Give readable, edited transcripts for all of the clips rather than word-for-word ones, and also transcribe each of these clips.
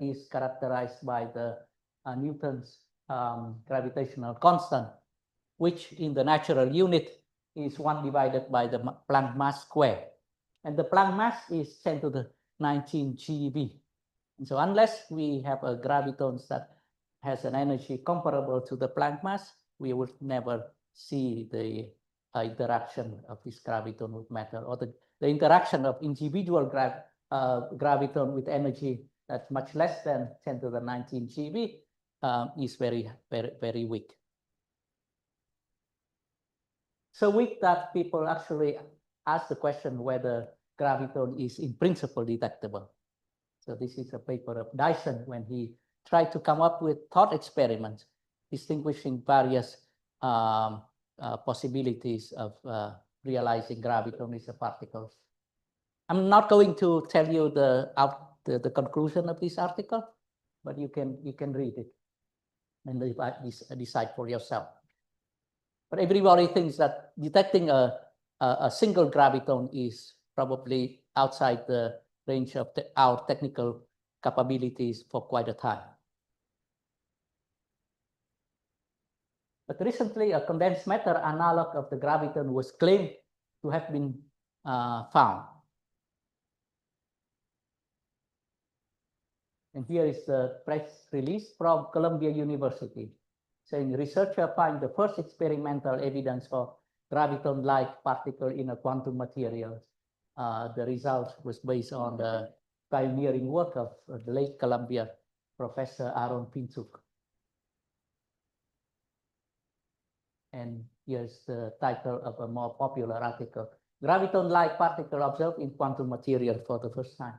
is characterized by the Newton's gravitational constant, which in the natural unit is 1 divided by the Planck mass square. And the Planck mass is 10 to the 19 GeV. And so unless we have a graviton that has an energy comparable to the Planck mass, we would never see the interaction of this graviton with matter, or the interaction of individual graviton with energy that's much less than 10 to the 19 GeV is very, very, very weak. So with that, people actually ask the question whether graviton is in principle detectable. So this is a paper of Dyson when he tried to come up with thought experiments distinguishing various possibilities of realizing graviton is a particle. I'm not going to tell you the conclusion of this article, but you can read it and decide for yourself. But everybody thinks that detecting a single graviton is probably outside the range of our technical capabilities for quite a time. But recently, a condensed matter analog of the graviton was claimed to have been found. And here is the press release from Columbia University, saying researchers find the first experimental evidence for graviton-like particle in a quantum material. The result was based on the pioneering work of the late Columbia Professor Aaron Pinchuk. And here's the title of a more popular article: Graviton-like particle observed in quantum material for the first time.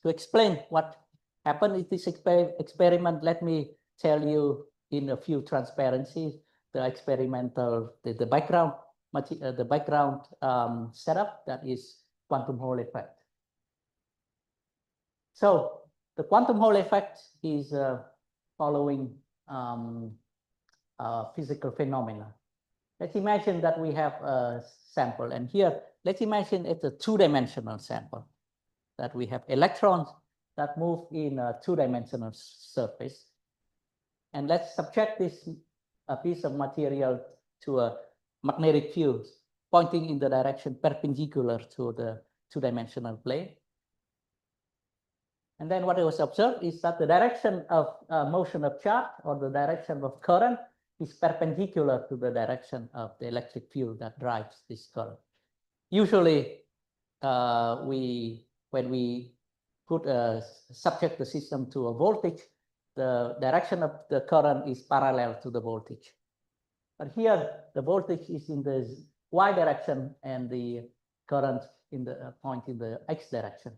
To explain what happened in this experiment, let me tell you in a few transparencies the experimental, the background setup, that is quantum Hall effect. So the quantum Hall effect is following physical phenomena. Let's imagine that we have a sample, and here let's imagine it's a two-dimensional sample, that we have electrons that move in a two-dimensional surface. And let's subject this piece of material to a magnetic field pointing in the direction perpendicular to the two-dimensional plane. And then what was observed is that the direction of motion of charge, or the direction of current, is perpendicular to the direction of the electric field that drives this current. Usually, when we subject the system to a voltage, the direction of the current is parallel to the voltage. But here, the voltage is in the y direction and the current in the point in the x direction.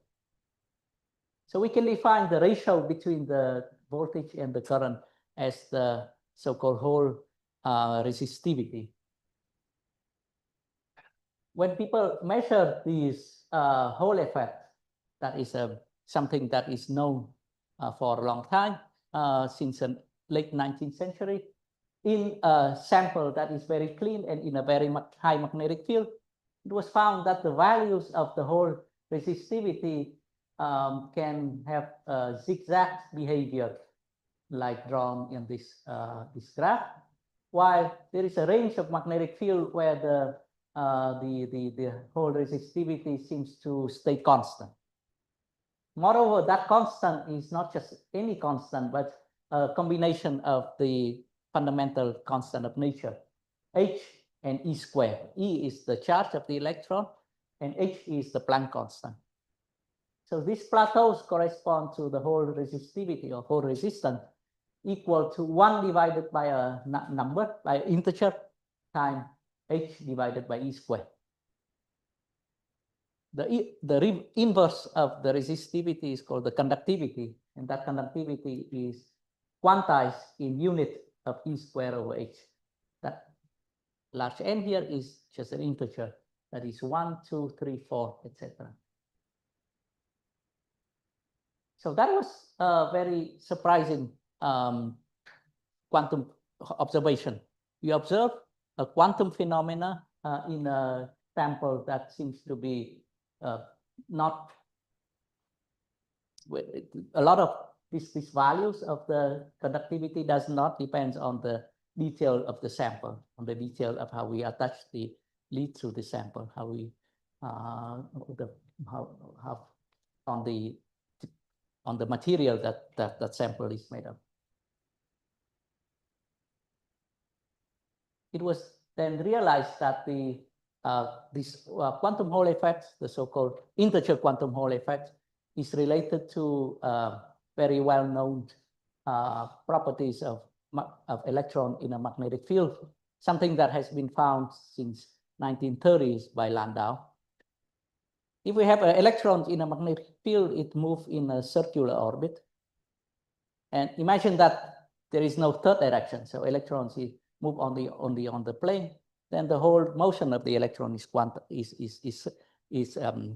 So we can define the ratio between the voltage and the current as the so-called Hall resistivity. When people measure these Hall effect, that is something that is known for a long time, since the late 19th century, in a sample that is very clean and in a very high magnetic field, it was found that the values of the Hall resistivity can have zigzag behavior, like drawn in this graph, while there is a range of magnetic field where the Hall resistivity seems to stay constant. Moreover, that constant is not just any constant, but a combination of the fundamental constant of nature, h and e squared. E is the charge of the electron, and h is the Planck constant. So these plateaus correspond to the Hall resistivity or Hall resistance equal to 1 divided by a number, by integer, times h divided by e squared. The inverse of the resistivity is called the conductivity, and that conductivity is quantized in unit of e squared over h. That large n here is just an integer, that is 1, 2, 3, 4, etc. So that was a very surprising quantum observation. We observed a quantum phenomena in a sample that seems to be not a lot of these values of the conductivity does not depend on the detail of the sample, on the detail of how we attach the lead to the sample, how we how on the material that sample is made of. It was then realized that this quantum Hall effect, the so-called integer quantum Hall effect, is related to very well-known properties of electron in a magnetic field, something that has been found since 1930s by Landau. If we have electrons in a magnetic field, it moves in a circular orbit. And imagine that there is no third direction, so electrons move only on the plane. Then the whole motion of the electron is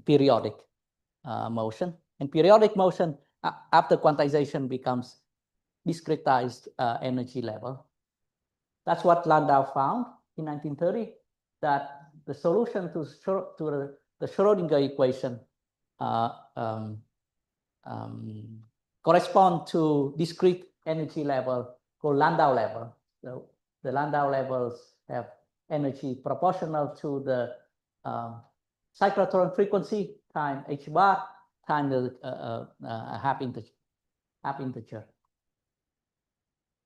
periodic motion. And periodic motion after quantization becomes discretized energy level. That's what Landau found in 1930, that the solution to the Schrödinger equation correspond to discrete energy level called Landau level. So the Landau levels have energy proportional to the cyclotron frequency times h bar times the half integer.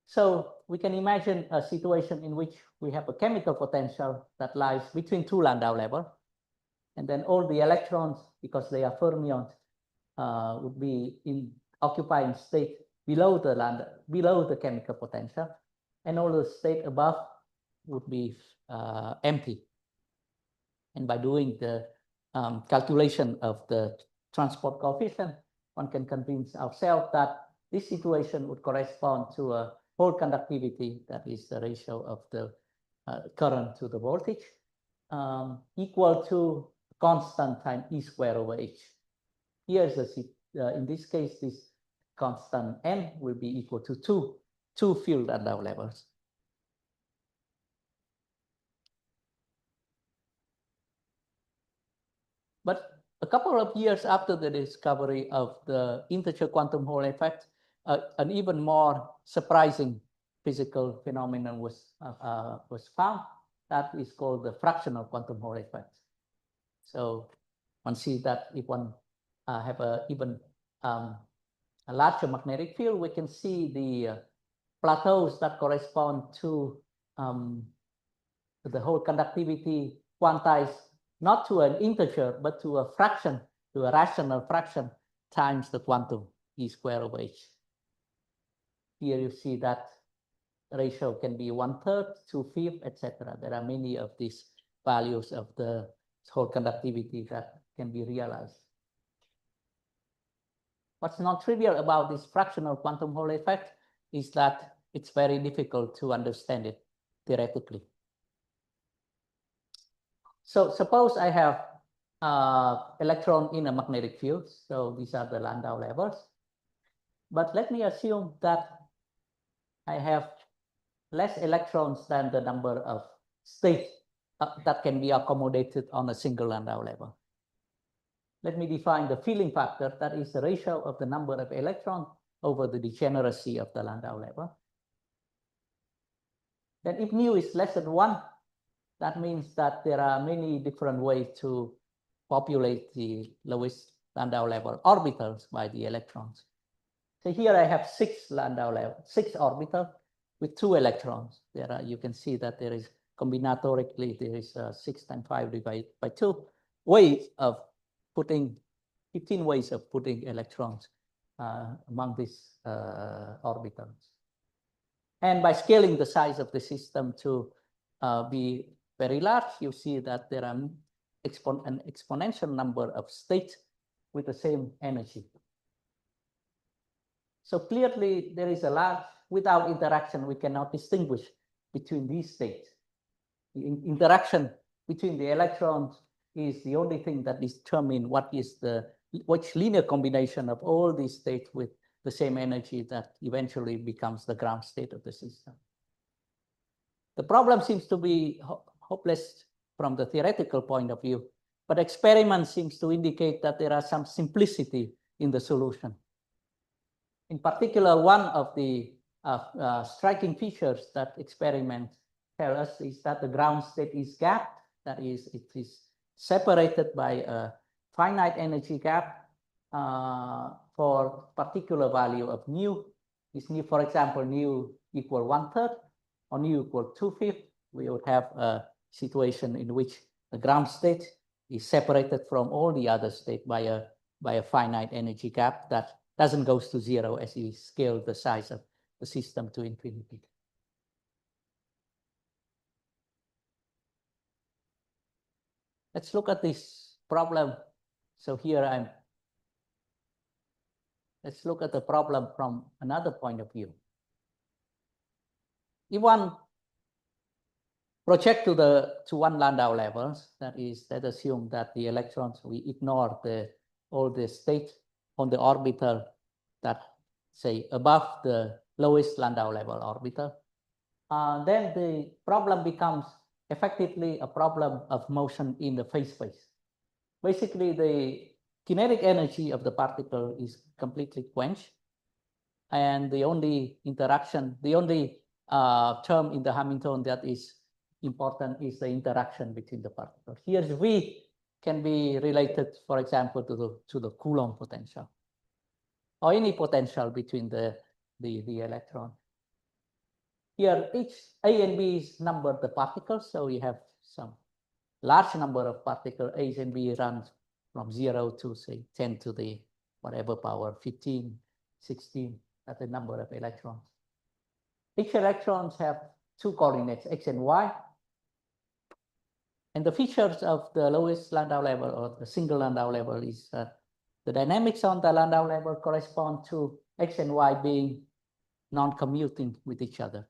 So we can imagine a situation in which we have a chemical potential that lies between two Landau levels, and then all the electrons, because they are fermions, would be in occupying state below the chemical potential, and all the state above would be empty. And by doing the calculation of the transport coefficient, one can convince ourselves that this situation would correspond to a whole conductivity, that is the ratio of the current to the voltage, equal to constant times E squared over H. Here's in this case, this constant N will be equal to two field Landau levels. But a couple of years after the discovery of the integer quantum Hall effect, an even more surprising physical phenomenon was found. That is called the fractional quantum Hall effect. So one sees that if one have a larger magnetic field, we can see the plateaus that correspond to the whole conductivity quantized not to an integer, but to a fraction, to a rational fraction times the quantum E squared over H. Here you see that ratio can be 1/3, 2/5, etc. There are many of these values of the whole conductivity that can be realized. What's non-trivial about this fractional quantum Hall effect is that it's very difficult to understand it theoretically. So suppose I have electron in a magnetic field. So these are the Landau levels. But let me assume that I have less electrons than the number of states that can be accommodated on a single Landau level. Let me define the filling factor, that is the ratio of the number of electrons over the degeneracy of the Landau level. Then if nu is less than 1, that means that there are many different ways to populate the lowest Landau level orbitals by the electrons. So here I have 6 Landau level, 6 orbitals with 2 electrons. There are, you can see that there is combinatorically, there is 6 times 5 divided by 2 ways of putting, 15 ways of putting electrons among these orbitals. And by scaling the size of the system to be very large, you see that there are an exponential number of states with the same energy. So clearly there is a large, without interaction, we cannot distinguish between these states. The interaction between the electrons is the only thing that determines which linear combination of all these states with the same energy that eventually becomes the ground state of the system. The problem seems to be hopeless from the theoretical point of view, but experiment seems to indicate that there are some simplicity in the solution. In particular, one of the striking features that experiments tell us is that the ground state is gapped. That is, it is separated by a finite energy gap for particular value of nu. Is nu, for example, nu equal 1/3 or nu equal 2/5, we would have a situation in which the ground state is separated from all the other state by a finite energy gap that doesn't go to zero as you scale the size of the system to infinity. Let's look at this problem. So here let's look at the problem from another point of view. If one project to one Landau levels, that is, let's assume that the electrons, we ignore all the states on the orbital that say above the lowest Landau level orbital, then the problem becomes effectively a problem of motion in the phase space. Basically, the kinetic energy of the particle is completely quenched, and the only interaction, the only term in the Hamiltonian that is important is the interaction between the particles. Here, V can be related, for example, to the Coulomb potential, or any potential between the electron. Here, each A and B is numbered the particles, so we have some large number of particles. A and B runs from 0 to, say, 10 to the whatever power, 15, 16, that's the number of electrons. Each electrons have two coordinates, x and y. And the features of the lowest Landau level or the single Landau level is the dynamics on the Landau level correspond to x and y being non-commuting with each other.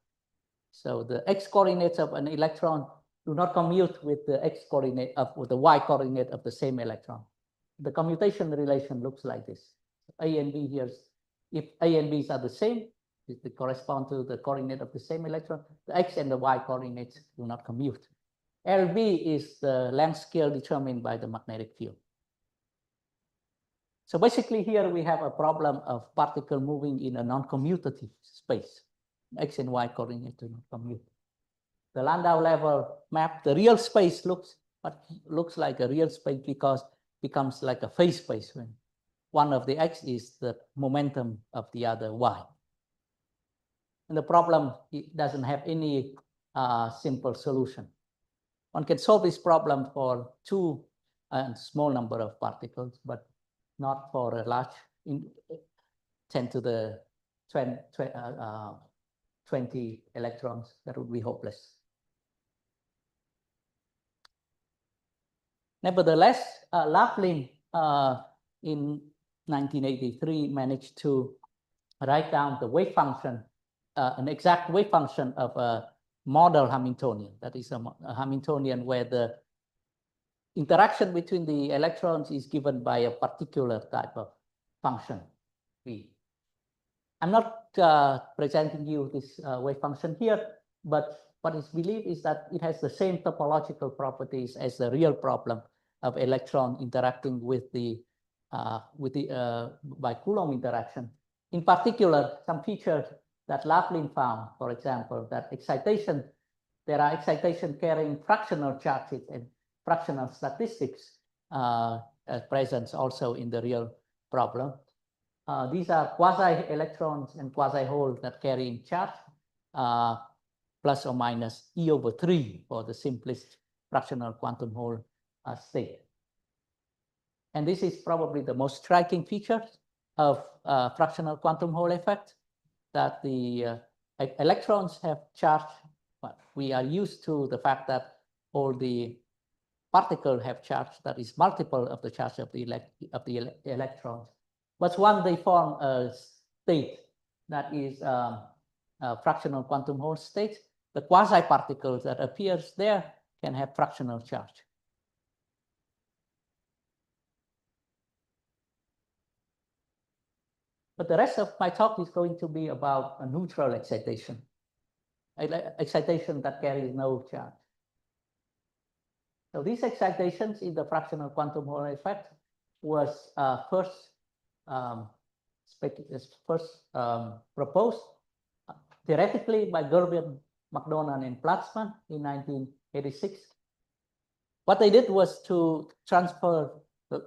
So the x coordinates of an electron do not commute with the x coordinate with the y coordinate of the same electron. The commutation relation looks like this. A and B here, if A and B's are the same, they correspond to the coordinate of the same electron, the x and the y coordinates do not commute. LB is the length scale determined by the magnetic field. So basically here we have a problem of particle moving in a non-commutative space. X and y coordinates do not commute. The Landau level map, the real space looks like a real space because it becomes like a phase space when one of the x is the momentum of the other y. And the problem, it doesn't have any simple solution. One can solve this problem for two small number of particles, but not for a large 10 to the 20 electrons. That would be hopeless. Nevertheless, Laughlin in 1983 managed to write down the wave function, an exact wave function of a model Hamiltonian. That is a Hamiltonian where the interaction between the electrons is given by a particular type of function, V. I'm not presenting you this wave function here, but what is believed is that it has the same topological properties as the real problem of electron interacting with the by Coulomb interaction. In particular, some features that Laughlin found, for example, that there are excitation carrying fractional charges and fractional statistics present also in the real problem. These are quasi-electrons and quasi-holes that carry in charge, plus or minus E/3 for the simplest fractional quantum hole state. And this is probably the most striking feature of fractional quantum hole effect, that the electrons have charge. But we are used to the fact that all the particles have charge that is multiple of the charge of the electrons. But when they form a state that is a fractional quantum hole state, the quasi-particles that appears there can have fractional charge. But the rest of my talk is going to be about a neutral excitation, excitation that carries no charge. So these excitations in the fractional quantum Hall effect was first first proposed theoretically by Gervin, McDonald, and Platzman in 1986. What they did was to transfer the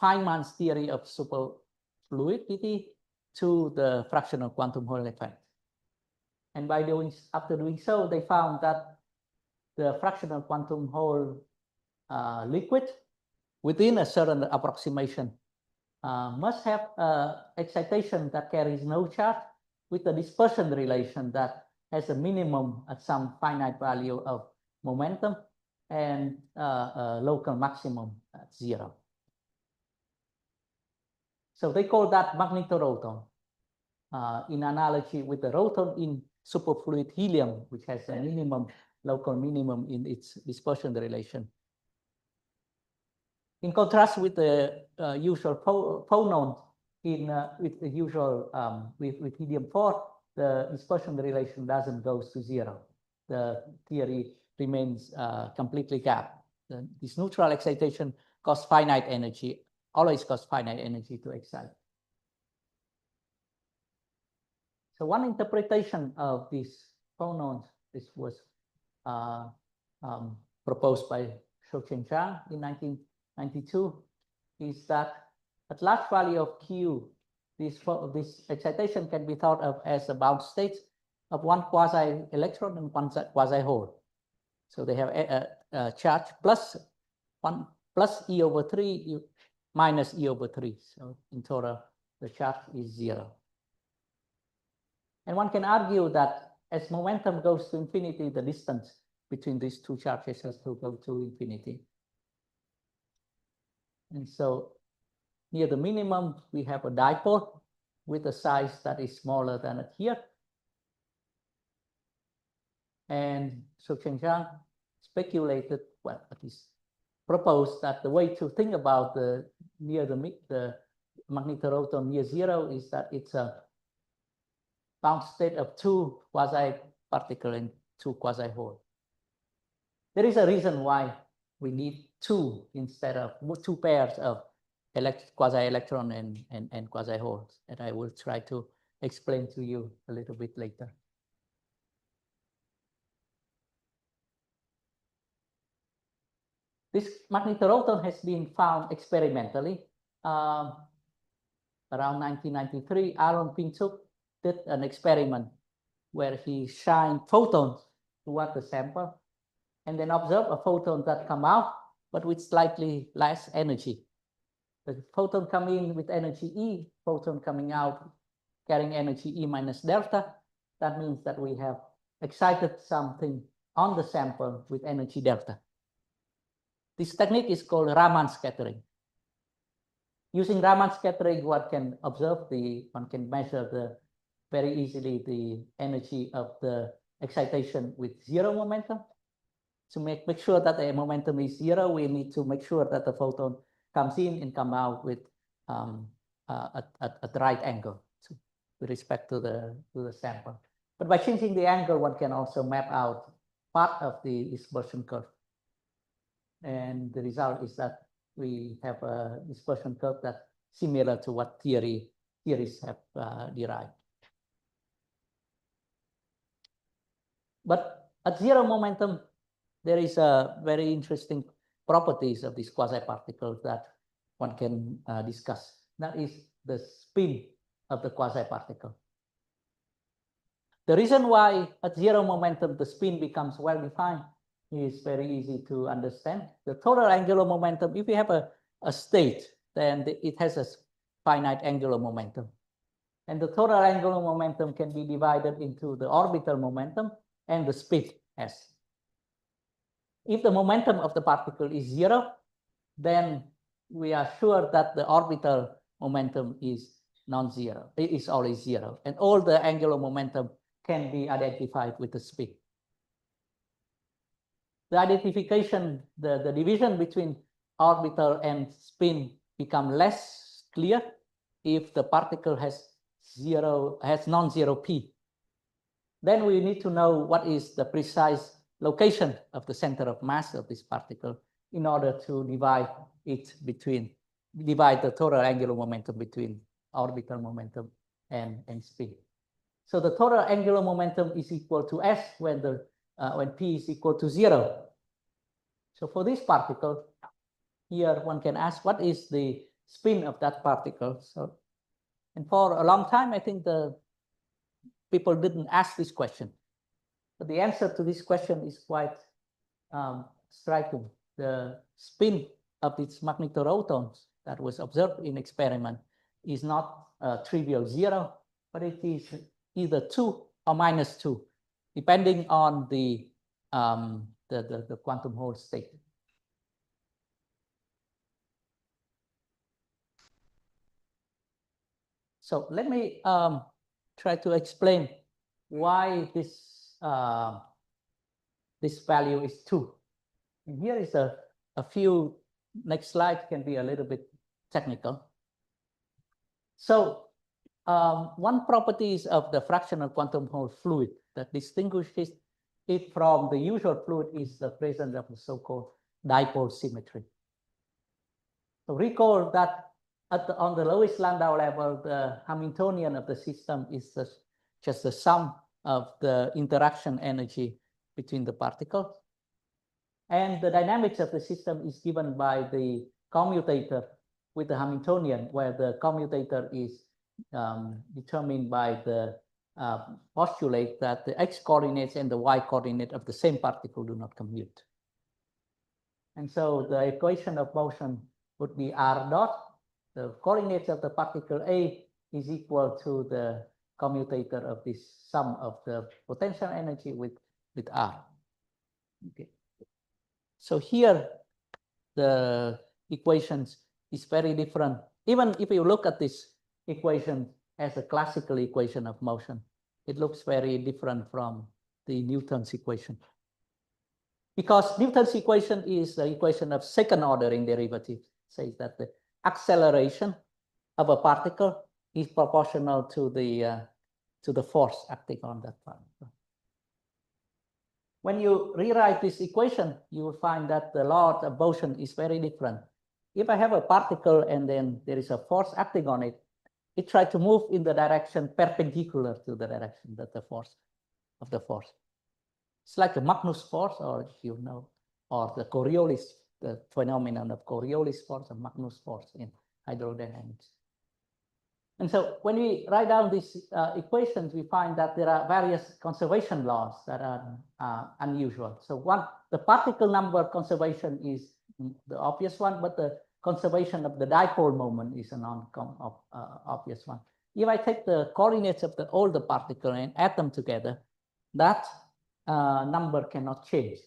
Feynman's theory of superfluidity to the fractional quantum Hall effect. And after doing so, they found that the fractional quantum Hall liquid within a certain approximation must have excitation that carries no charge with a dispersion relation that has a minimum at some finite value of momentum and a local maximum at 0. So they call that magnetoroton in analogy with the roton in superfluid helium, which has a minimum, local minimum in its dispersion relation. In contrast with the usual phonon with the usual with helium-4, the dispersion relation doesn't go to 0. The theory remains completely gapped. This neutral excitation costs finite energy, always costs finite energy to excite. So one interpretation of these phonons, this was proposed by Shouqian Zhang in 1992, is that at large value of Q, this excitation can be thought of as a bound state of one quasi-electron and one quasi-hole. So they have a charge plus E over 3 minus E over 3. So in total, the charge is 0. And one can argue that as momentum goes to infinity, the distance between these two charges has to go to infinity. And so near the minimum, we have a dipole with a size that is smaller than it here. And Shouqian Zhang speculated, well, at least proposed that the way to think about the magnetoroton near 0 is that it's a bound state of two quasi-particle and two quasi-hole. There is a reason why we need two instead of two pairs of quasi-electron and quasi-holes, and I will try to explain to you a little bit later. This magnetoroton has been found experimentally. Around 1993, Aaron Pinchuk did an experiment where he shined photons toward the sample and then observed a photon that come out, but with slightly less energy. The photon come in with energy E, photon coming out carrying energy E minus delta. That means that we have excited something on the sample with energy delta. This technique is called Raman scattering. Using Raman scattering, one can measure very easily the energy of the excitation with 0 momentum. To make sure that the momentum is 0, we need to make sure that the photon comes in and come out with at the right angle with respect to the sample. But by changing the angle, one can also map out part of the dispersion curve. And the result is that we have a dispersion curve that's similar to what theories have derived. But at 0 momentum, there is a very interesting properties of these quasi-particles that one can discuss. That is the spin of the quasi-particle. The reason why at 0 momentum the spin becomes well-defined is very easy to understand. The total angular momentum, if we have a state, then it has a finite angular momentum. And the total angular momentum can be divided into the orbital momentum and the spin S. If the momentum of the particle is 0, then we are sure that the orbital momentum is non-zero. It is always 0. And all the angular momentum can be identified with the spin. The identification, the division between orbital and spin become less clear if the particle has non-zero p. Then we need to know what is the precise location of the center of mass of this particle in order to divide the total angular momentum between orbital momentum and spin. So the total angular momentum is equal to s when p is equal to 0. So for this particle, here one can ask what is the spin of that particle. So, and for a long time, I think the people didn't ask this question. But the answer to this question is quite striking. The spin of its magnetorotons that was observed in experiment is not trivial 0, but it is either 2 or -2, depending on the quantum Hall state. So let me try to explain why this value is 2. And here is a few, next slide can be a little bit technical. So one properties of the fractional quantum Hall fluid that distinguishes it from the usual fluid is the presence of the so-called dipole symmetry. So recall that on the lowest Landau level, the Hamiltonian of the system is just the sum of the interaction energy between the particles. And the dynamics of the system is given by the commutator with the Hamiltonian, where the commutator is determined by the postulate that the x coordinates and the y coordinate of the same particle do not commute. And so the equation of motion would be r dot. The coordinates of the particle A is equal to the commutator of this sum of the potential energy with r. Okay. So here the equations is very different. Even if you look at this equation as a classical equation of motion, it looks very different from the Newton's equation. Because Newton's equation is the equation of second order in derivative. It says that the acceleration of a particle is proportional to the force acting on that particle. When you rewrite this equation, you will find that the law of motion is very different. If I have a particle and then there is a force acting on it, it tries to move in the direction perpendicular to the direction that the force of the force. It's like the Magnus force, or you know, or the Coriolis, the phenomenon of Coriolis force and Magnus force in hydrodynamics. And so when we write down these equations, we find that there are various conservation laws that are unusual. So the particle number conservation is the obvious one, but the conservation of the dipole moment is a non-obvious one. If I take the coordinates of all the particles and add them together, that number cannot change.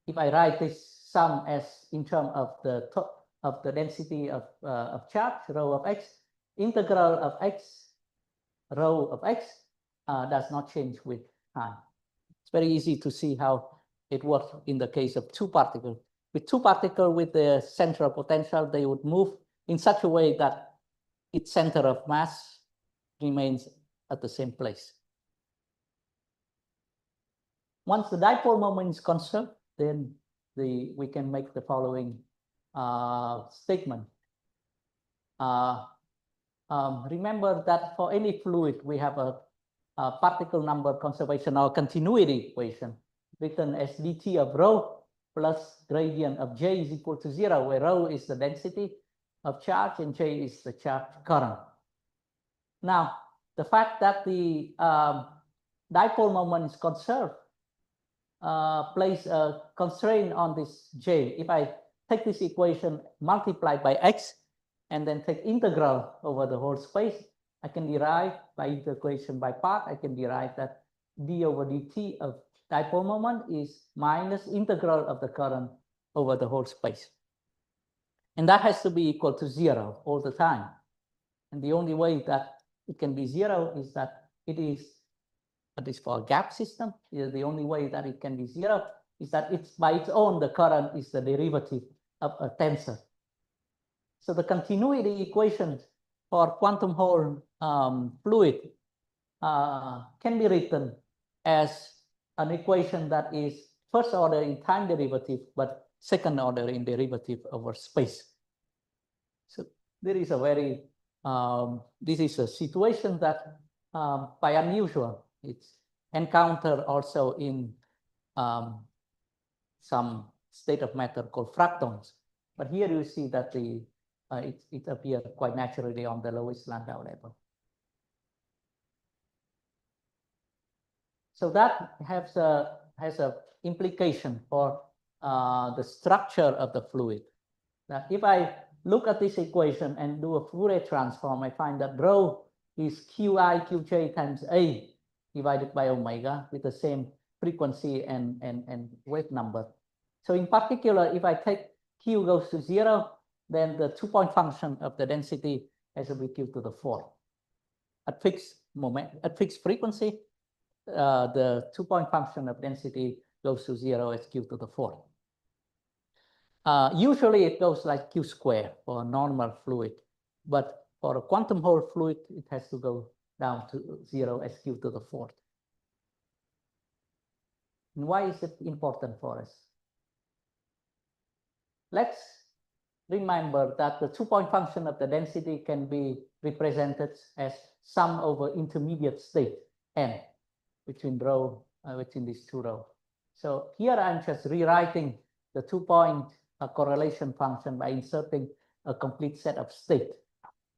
If I write this sum as in terms of the density of charge, rho of x, integral of x, rho of x does not change with time. It's very easy to see how it works in the case of two particles. With two particles with the central potential, they would move in such a way that its center of mass remains at the same place. Once the dipole moment is conserved, then we can make the following statement. Remember that for any fluid, we have a particle number conservation or continuity equation written as dt of rho plus gradient of j is equal to 0, where rho is the density of charge and j is the charge current. Now, the fact that the dipole moment is conserved place a constraint on this j. If I take this equation multiplied by x and then take integral over the whole space, I can derive by integration by part, I can derive that d over dt of dipole moment is minus integral of the current over the whole space. And that has to be equal to 0 all the time. And the only way that it can be 0 is that it is, at least for a gap system, the only way that it can be 0 is that it's by its own, the current is the derivative of a tensor. So the continuity equations for quantum Hall fluid can be written as an equation that is first order in time derivative, but second order in derivative over space. So there is a very this is a situation that by unusual, it's encountered also in some state of matter called fractons. But here you see that it appears quite naturally on the lowest Landau level. So that has a implication for the structure of the fluid. Now, if I look at this equation and do a Fourier transform, I find that rho is qi qj times a divided by omega with the same frequency and wave number. So in particular, if I take q goes to 0, then the 2-point function of the density has to be q to the 4. At fixed frequency, the 2-point function of density goes to 0 as q to the 4. Usually it goes like q squared for a normal fluid, but for a quantum Hall fluid, it has to go down to 0 as q to the 4th. And why is it important for us? Let's remember that the 2-point function of the density can be represented as sum over intermediate state n between these two rows. So here I'm just rewriting the 2-point correlation function by inserting a complete set of state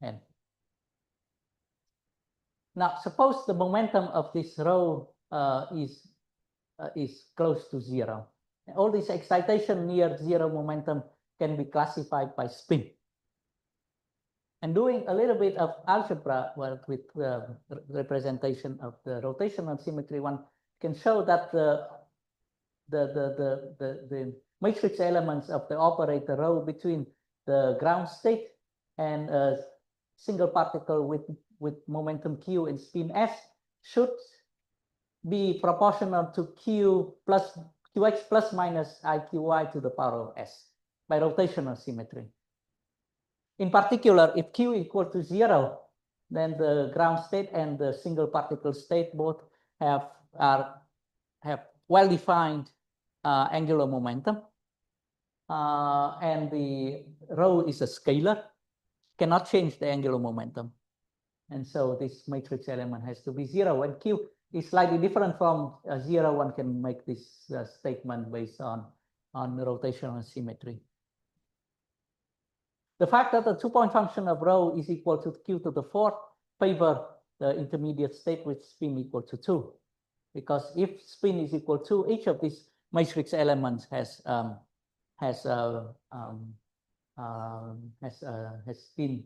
n. Now, suppose the momentum of this row is close to 0. All this excitation near 0 momentum can be classified by spin. And doing a little bit of algebra with the representation of the rotational symmetry, one can show that the matrix elements of the operator rho between the ground state and a single particle with momentum q and spin s should be proportional to qx plus minus iqy to the power of s by rotational symmetry. In particular, if q equal to 0, then the ground state and the single particle state both have well-defined angular momentum, and the rho is a scalar, cannot change the angular momentum, and so this matrix element has to be 0. When q is slightly different from 0, one can make this statement based on rotational symmetry. The fact that the 2-point function of rho is equal to q to the 4th favor the intermediate state with spin equal to 2, because if spin is equal to, each of these matrix elements has spin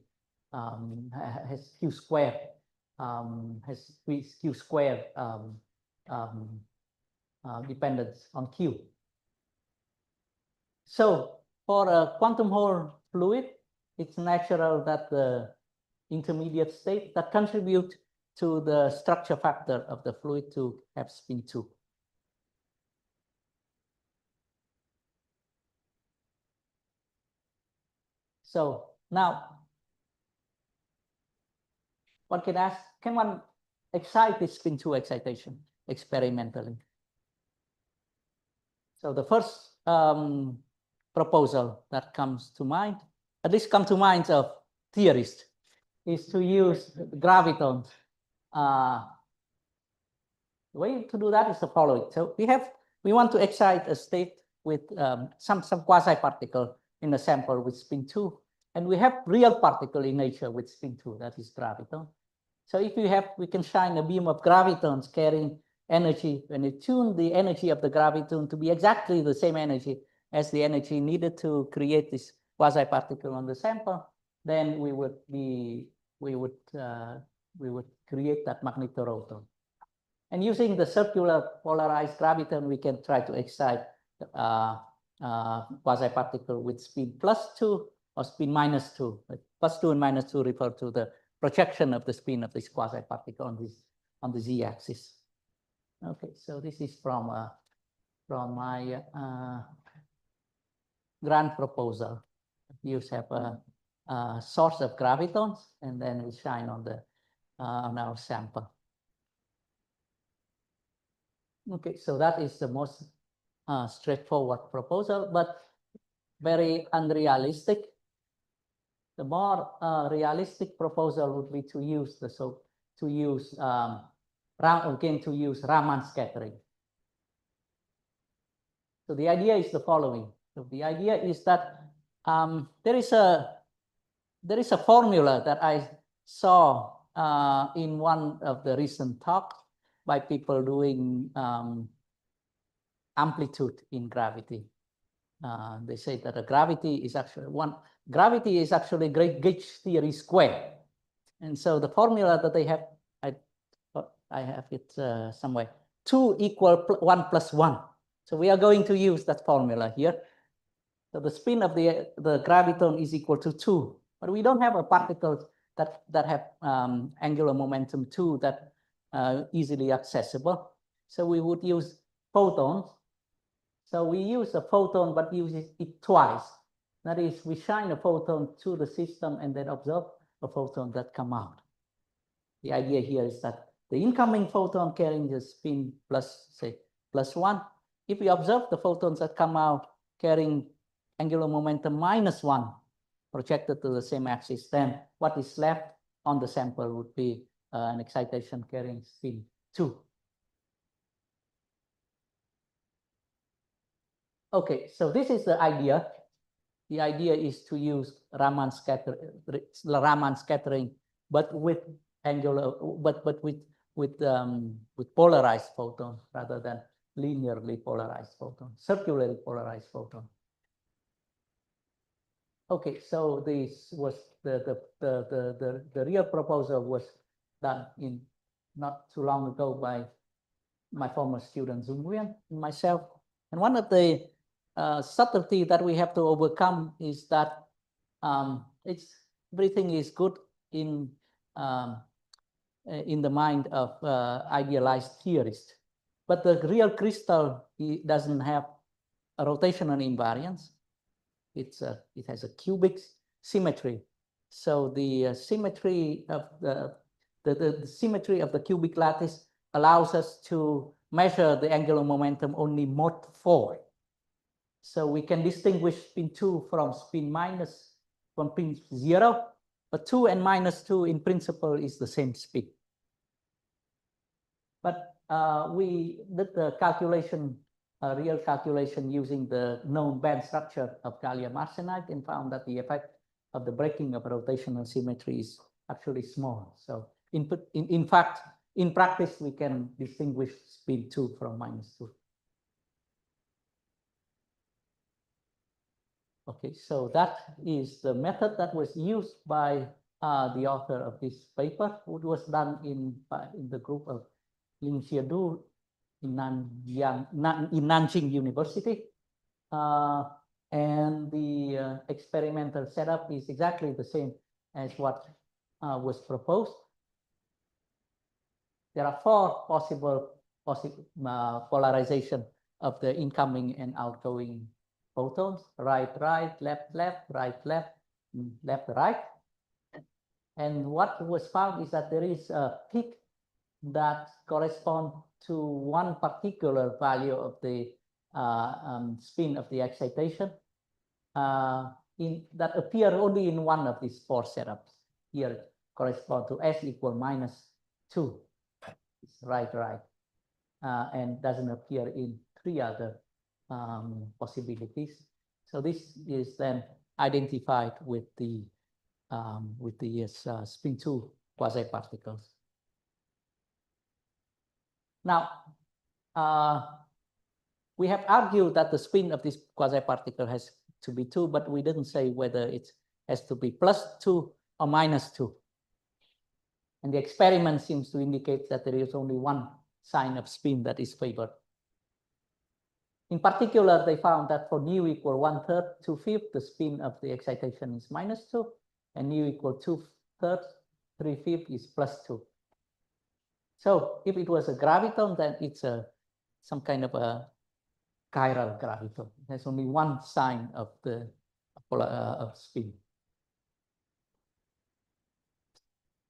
has q squared dependence on q. So for a quantum Hall fluid, it's natural that the intermediate state that contribute to the structure factor of the fluid to have spin 2. So now one can ask, can one excite this spin 2 excitation experimentally? So the first proposal that comes to mind, at least come to minds of theorists, is to use gravitons. The way to do that is the following. So we want to excite a state with some quasi-particle in a sample with spin 2, and we have real particle in nature with spin 2, that is graviton. So if we can shine a beam of gravitons carrying energy, and we tune the energy of the graviton to be exactly the same energy as the energy needed to create this quasi-particle on the sample, then we would create that magnetorotor. And using the circular polarized graviton, we can try to excite quasi-particle with spin +2 or spin -2. +2 and -2 refer to the projection of the spin of this quasi-particle on the z-axis. Okay, so this is from my grand proposal. You have a source of gravitons, and then we shine on our sample. Okay, so that is the most straightforward proposal, but very unrealistic. The more realistic proposal would be to use Raman scattering. So the idea is the following. So the idea is that there is a formula that I saw in one of the recent talks by people doing amplitude in gravity. They say that a gravity is actually great gauge theory square. And so the formula that they have, I have it somewhere, 2 = 1 + 1. So we are going to use that formula here. So the spin of the graviton is equal to 2, but we don't have a particle that have angular momentum 2 that easily accessible. So we would use photons. So we use a photon, but use it twice. That is, we shine a photon to the system and then observe a photon that come out. The idea here is that the incoming photon carrying the spin +1. If we observe the photons that come out carrying angular momentum -1 projected to the same axis, then what is left on the sample would be an excitation carrying spin 2. Okay, so this is the idea. The idea is to use Raman scattering, but with angular, but with polarized photons rather than linearly polarized photons, circularly polarized photons. Okay, so this was the real proposal was done in not too long ago by my former student Dung Nguyen and myself. And one of the subtlety that we have to overcome is that everything is good in the mind of idealized theorists, but the real crystal doesn't have a rotational invariance. It has a cubic symmetry. So the symmetry of the symmetry of the cubic lattice allows us to measure the angular momentum only mod 4. So we can distinguish spin 2 from spin from spin 0, but 2 and -2 in principle is the same spin. But we did the calculation, real calculation using the known band structure of gallium arsenide and found that the effect of the breaking of rotational symmetry is actually small. So in fact, in practice, we can distinguish spin 2 from -2. Okay, so that is the method that was used by the author of this paper. It was done in the group of Ling Xiadu in Nanjing University. And the experimental setup is exactly the same as what was proposed. There are 4 possible polarization of the incoming and outgoing photons: right, left, right, left, right. And what was found is that there is a peak that corresponds to one particular value of the spin of the excitation that appear only in one of these 4 setups. Here correspond to S = -2. It's right, and doesn't appear in 3 other possibilities. So this is then identified with the spin 2 quasi-particles. Now, we have argued that the spin of this quasi-particle has to be 2, but we didn't say whether it has to be +2 or -2. And the experiment seems to indicate that there is only one sign of spin that is favored. In particular, they found that for nu = 1/3, 2/5, the spin of the excitation is -2, and nu = 2/3, 3/5 is +2. So if it was a graviton, then it's some kind of a chiral graviton. There's only one sign of the of spin.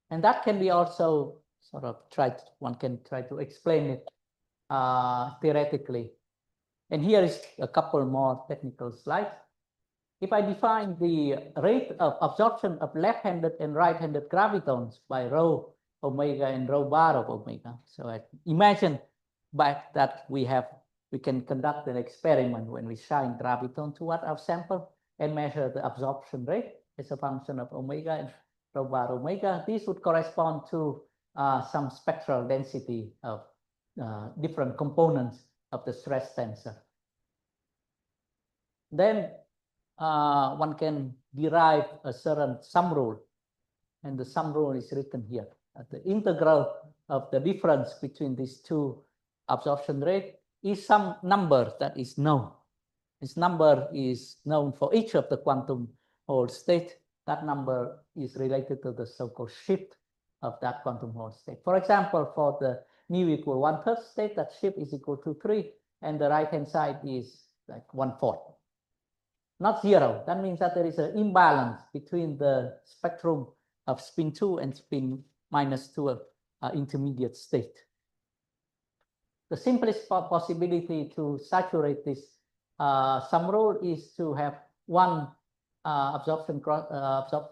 And that can be also sort of one can try to explain it theoretically. And here is a couple more technical slides. if I define the rate of absorption of left-handed and right-handed gravitons by rho omega and rho bar of omega. So I imagine back that we can conduct an experiment when we shine graviton toward our sample and measure the absorption rate as a function of omega and rho bar omega. This would correspond to some spectral density of different components of the stress tensor. Then one can derive a certain sum rule, and the sum rule is written here. The integral of the difference between these two absorption rate is some number that is known. This number is known for each of the quantum Hall state. That number is related to the so-called shift of that quantum Hall state. For example, for the mu equal 1/3 state, that shift is equal to 3, and the right-hand side is like 1/4. Not 0. That means that there is an imbalance between the spectrum of spin 2 and spin -2 intermediate state. The simplest possibility to saturate this sum rule is to have one absorption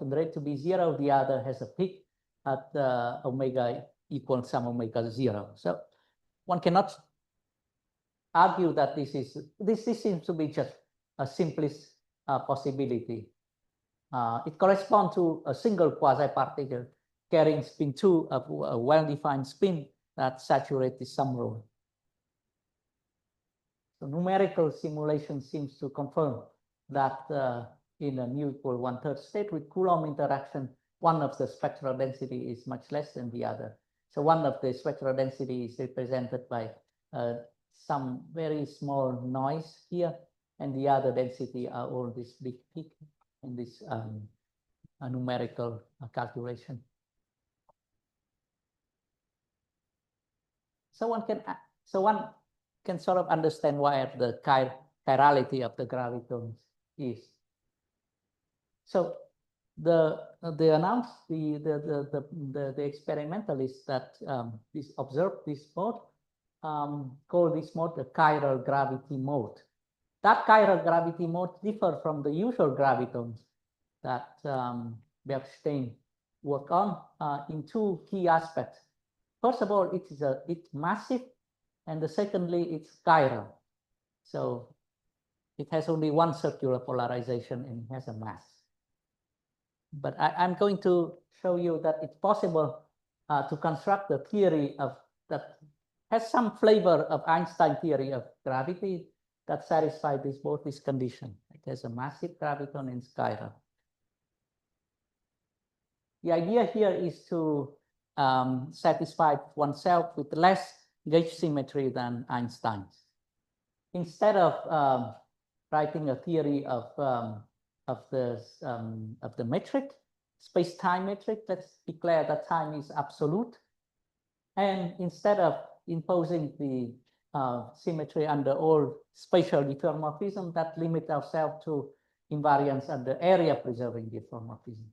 rate to be 0, the other has a peak at omega equals some omega 0. So one cannot argue that this seems to be just a simplest possibility. It corresponds to a single quasi-particle carrying spin 2 of a well-defined spin that saturates the sum rule. So numerical simulation seems to confirm that in a mu equal 1/3 state with Coulomb interaction, one of the spectral density is much less than the other. So one of the spectral density is represented by some very small noise here, and the other density are all this big peak in this numerical calculation. So one can sort of understand why the chirality of the gravitons is. So the experimentalists that observed this mode call this mode the chiral gravity mode. That chiral gravity mode differs from the usual gravitons that Bernstein worked on in two key aspects. First of all, it's massive, and secondly, it's chiral. So it has only one circular polarization and it has a mass. But I'm going to show you that it's possible to construct a theory that has some flavor of Einstein theory of gravity that satisfies both these conditions. It has a massive graviton and chiral. The idea here is to satisfy oneself with less gauge symmetry than Einstein's. Instead of writing a theory of the metric, space-time metric, let's declare that time is absolute. And instead of imposing the symmetry under all spatial diffeomorphism, that limit ourselves to invariance under area-preserving diffeomorphism.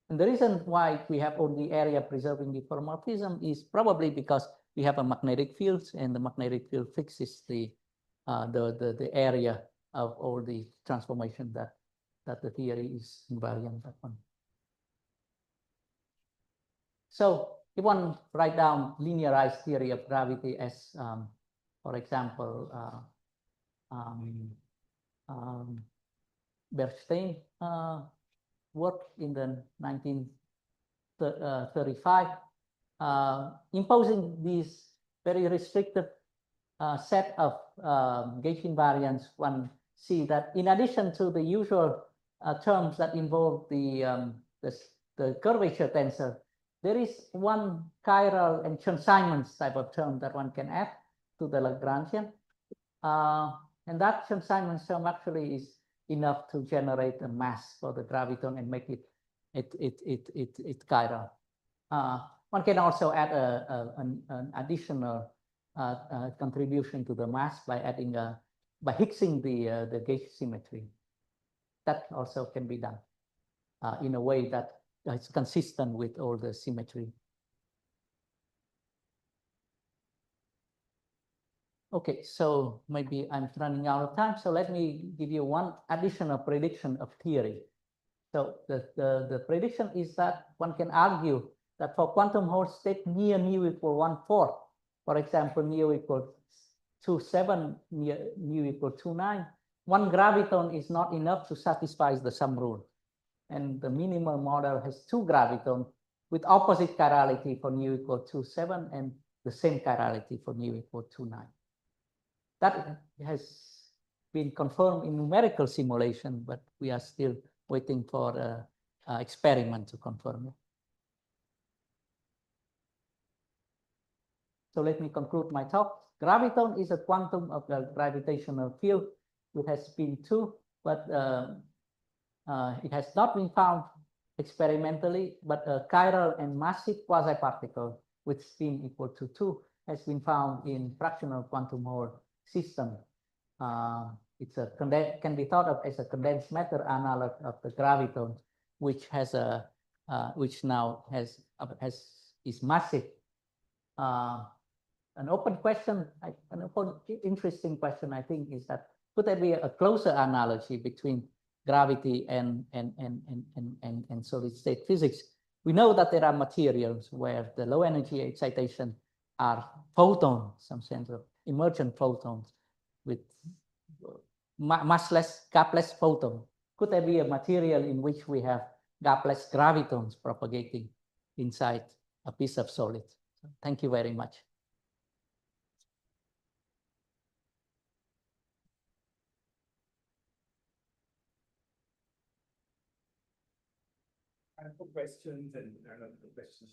And the reason why we have only area-preserving diffeomorphism is probably because we have a magnetic field, and the magnetic field fixes the area of all the transformation that the theory is invariant upon. So if one write down linearized theory of gravity as, for example, Bernstein worked in the 1935, imposing these very restricted set of gauge invariants, one see that in addition to the usual terms that involve the curvature tensor, there is one chiral and Chern-Simons type of term that one can add to the Lagrangian. And that Chern-Simons term actually is enough to generate a mass for the graviton and make it chiral. One can also add an additional contribution to the mass by adding by Higgsing the gauge symmetry. That also can be done in a way that is consistent with all the symmetry. Okay, so maybe I'm running out of time. So let me give you one additional prediction of theory. So the prediction is that one can argue that for quantum Hall state near nu equal 1/4, for example, nu equal 2.7, near nu equal 2.9, one graviton is not enough to satisfy the sum rule. And the minimal model has two gravitons with opposite chirality for nu equal 2.7 and the same chirality for nu equal 2.9. That has been confirmed in numerical simulation, but we are still waiting for experiment to confirm it. So let me conclude my talk. Graviton is a quantum of the gravitational field. It has spin 2, but it has not been found experimentally, but a chiral and massive quasi-particle with spin equal to 2 has been found in fractional quantum Hall system. It's a can be thought of as a condensed matter analog of the graviton, which has a which now is massive. An open question, an open interesting question, I think, is that could there be a closer analogy between gravity and solid state physics? We know that there are materials where the low energy excitation are photons, some sense of emergent photons with massless, gapless photon. Could there be a material in which we have gapless gravitons propagating inside a piece of solid? So thank you very much. I have questions and I don't know questions.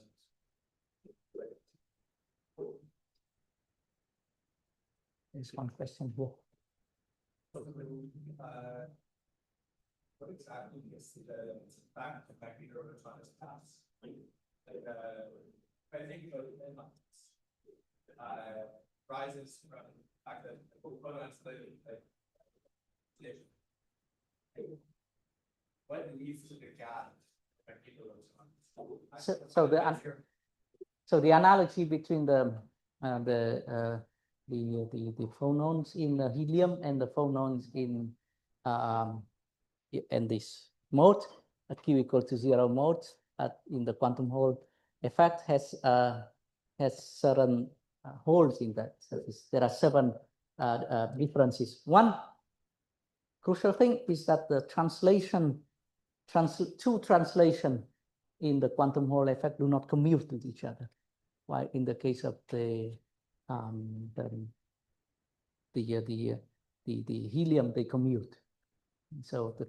There's one question here. What exactly is the fact that the electron is passed? I think rises from the fact that the photons what leads to the gap? So the analogy between the phonons in helium and the phonons in this mode, at Q equal to 0 mode, in the quantum Hall effect has certain holes in that. So there are 7 differences. One crucial thing is that the two translation in the quantum Hall effect do not commute with each other, while in the case of the helium, they commute. So the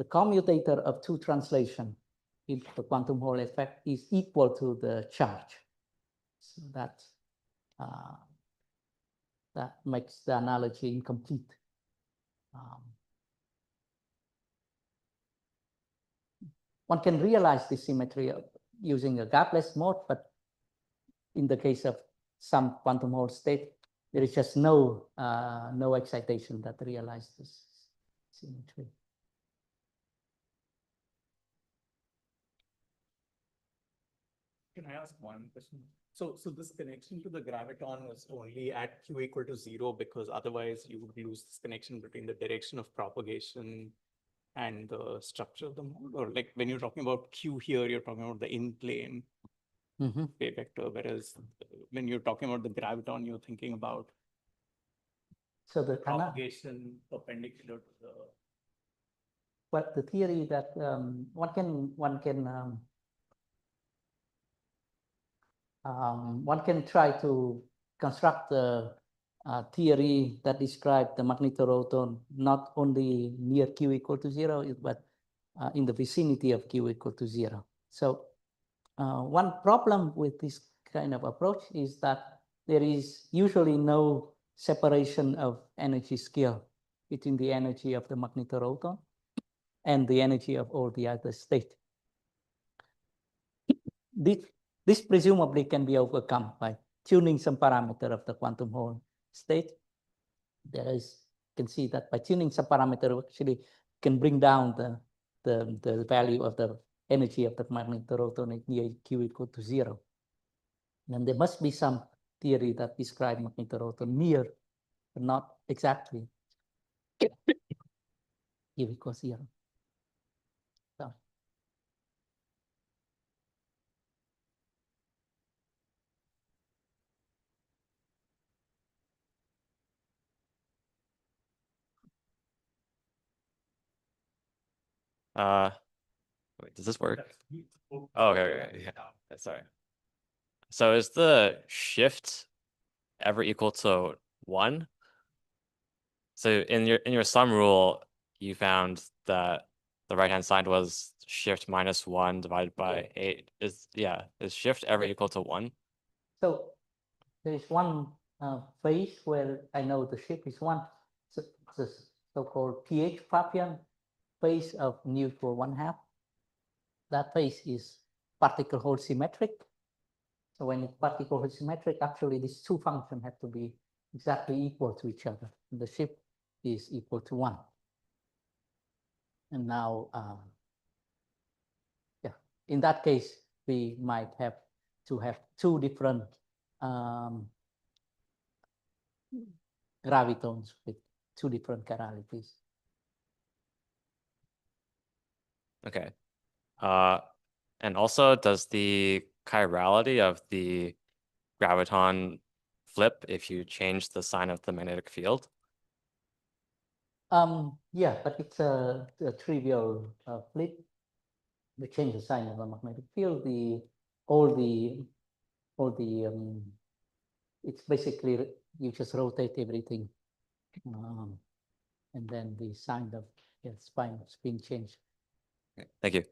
commutator of two translation in the quantum Hall effect is equal to the charge. So that makes the analogy incomplete. One can realize this symmetry using a gapless mode, but in the case of some quantum Hall state, there is just no excitation that realizes this symmetry. Can I ask one question? So this connection to the graviton was only at Q equal to 0 because otherwise you would lose this connection between the direction of propagation and the structure of the mode? Or like when you're talking about Q here, you're talking about the in-plane wave vector, whereas when you're talking about the graviton, you're thinking about the propagation perpendicular to the... But the theory that one can try to construct the theory that describes the magnetoroton not only near Q equal to 0, but in the vicinity of Q equal to 0. So one problem with this kind of approach is that there is usually no separation of energy scale between the energy of the magnetoroton and the energy of all the other states. This presumably can be overcome by tuning some parameter of the quantum Hall state. You can see that by tuning some parameter, actually can bring down the value of the energy of the magnetoroton near Q equal to 0. And there must be some theory that describe magnetorotor near, but not exactly. Here equals 0. So, wait, does this work? Oh, okay, yeah. Sorry. So is the shift ever equal to 1? So in your sum rule, you found that the right-hand side was shift minus 1 divided by 8. Is shift ever equal to 1? so there is one phase where I know the shift is 1. So the so-called pH Fabian phase of nu equal 1/2. That phase is particle hole symmetric. So when it's particle hole symmetric, actually these two functions have to be exactly equal to each other. The shift is equal to 1. And now, in that case, we might have to have two different gravitons with two different chiralities. Okay. And also, does the chirality of the graviton flip if you change the sign of the magnetic field? Yeah, but it's a trivial flip. We change the sign of the magnetic field. It's basically you just rotate everything, and then the sign of spin change. Okay, thank you.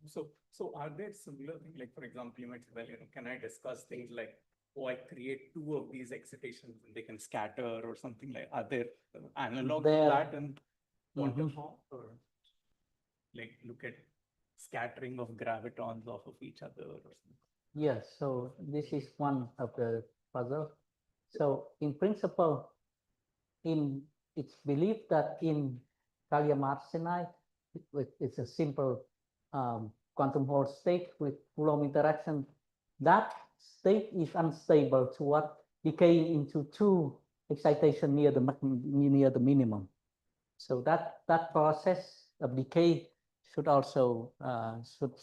So are there similar things, like, for example, you might say, well, can I discuss things like, oh, I create 2 of these excitations and they can scatter or something like, are there analogues to that in quantum form, or like look at scattering of gravitons off of each other or something? Yes, so this is one of the puzzle. So in principle, it's believed that in gallium arsenide, it's a simple quantum Hall state with Coulomb interaction. That state is unstable toward decaying into 2 excitation near the minimum. So that process of decay should also should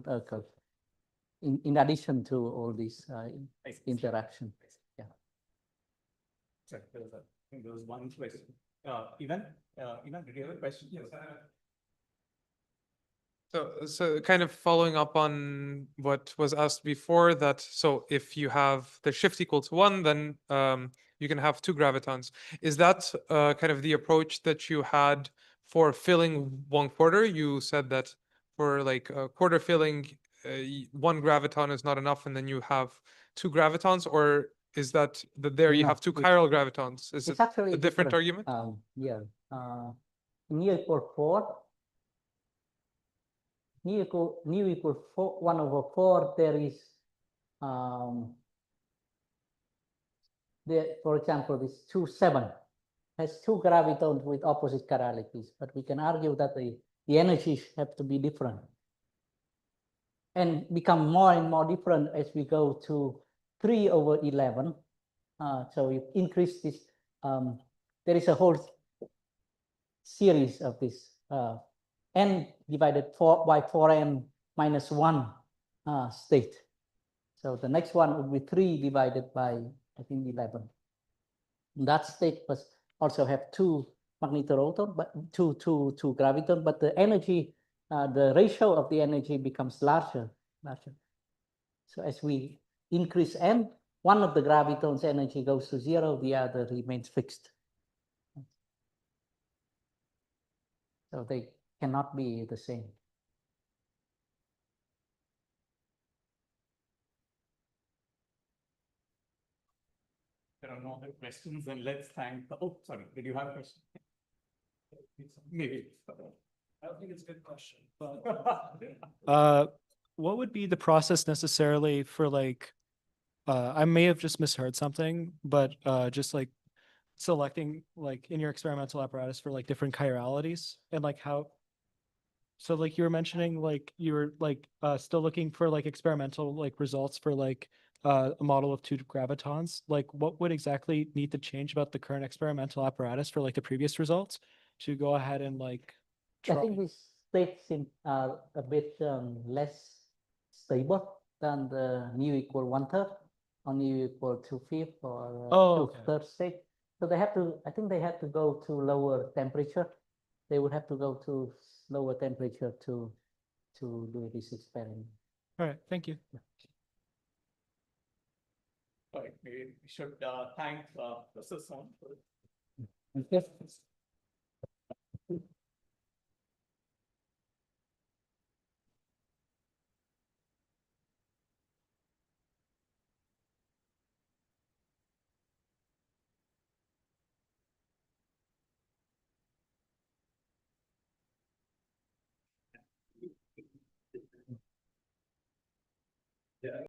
occur in addition to all these interaction. Yeah. Sorry, there was one question. Ivan, did you have a question? Yes. So kind of following up on what was asked before, that so if you have the shift equal to 1, then you can have 2 gravitons. Is that kind of the approach that you had for filling 1/4? You said that for like a quarter filling, 1 graviton is not enough, and then you have 2 gravitons, or is that there you No, have 2 chiral gravitons? Is it's it actually a different argument? Yeah. Nu equal 4. Nu equal 4, 1/4. There is there, for example, this 2,7 has 2 gravitons with opposite chiralities, but we can argue that the energies have to be different and become more and more different as we go to 3/11. So you increase this. There is a whole series of this n divided by 4n minus 1 state. So the next one would be 3 divided by, I think, 11. That state must also have 2 magnetorotor, but two graviton, but the energy, the ratio of the energy becomes larger. So as we increase n, one of the gravitons' energy goes to 0, the other remains fixed. So they cannot be the same. There are no other questions, and let's thank the, oh, sorry, did you have a question? Maybe. I don't think it's a good question, but what would be the process necessarily for like, I may have just misheard something, but just like selecting like in your experimental apparatus for like different chiralities and like how So like you were mentioning, like you were like still looking for like experimental like results for like a model of two gravitons. Like what would exactly need to change about the current experimental apparatus for like the previous results to go ahead and like I try? think these states are a bit less stable than the mu equal 1/3 or mu equal 2/5 or Oh, 2/3 state. So they have to, I think they have to go to lower temperature. They would have to go to lower temperature to do this experiment. All right, thank you. Right, maybe we should thank Professor Son for Okay.